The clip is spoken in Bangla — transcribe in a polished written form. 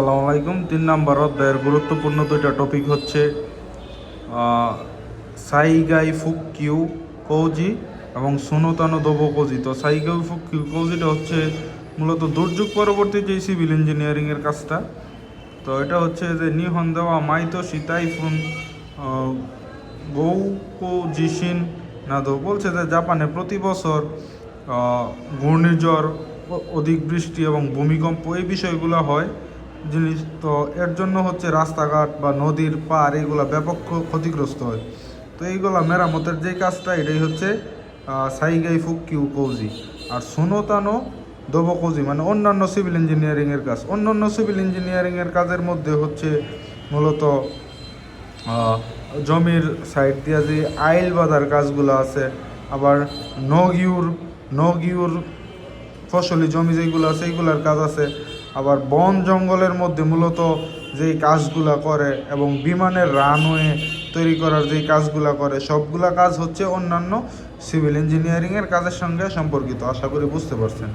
আসসালামু আলাইকুম। 3 নম্বর অধ্যায়ের গুরুত্বপূর্ণ দুইটা টপিক হচ্ছে সাইগাই ফুক্কিউ কৌজি এবং সুনোতানো দোবো কৌজি। তো সাইগাই ফুক্কিউ কৌজিটা হচ্ছে মূলত দুর্যোগ পরবর্তী যে সিভিল ইঞ্জিনিয়ারিংয়ের কাজটা। তো এটা হচ্ছে যে নিহন দেওয়া মাইতোশি টাইফুন গৌকো জিশিন নাদো বলছে যে জাপানে প্রতি বছর ঘূর্ণিঝড়, অধিক বৃষ্টি এবং ভূমিকম্প এই বিষয়গুলো হয় জিনিস। তো এর জন্য হচ্ছে রাস্তাঘাট বা নদীর পাড় এগুলো ব্যাপক ক্ষতিগ্রস্ত হয়। তো এইগুলা মেরামতের যে কাজটা এটাই হচ্ছে সাইগাই ফুক্কিউ কৌজি। আর সুনোতানো দোবো কৌজি মানে অন্যান্য সিভিল ইঞ্জিনিয়ারিংয়ের কাজ। অন্যান্য সিভিল ইঞ্জিনিয়ারিংয়ের কাজের মধ্যে হচ্ছে মূলত জমির সাইড দিয়ে যে আইল বাঁধার কাজগুলো আছে, আবার নগিউর ফসলি জমি যেগুলো আছে এইগুলোর কাজ আছে, আবার বন জঙ্গলের মধ্যে মূলত যেই কাজগুলা করে এবং বিমানের রানওয়ে তৈরি করার যেই কাজগুলা করে সবগুলা কাজ হচ্ছে অন্যান্য সিভিল ইঞ্জিনিয়ারিংয়ের কাজের সঙ্গে সম্পর্কিত। আশা করি বুঝতে পারছেন।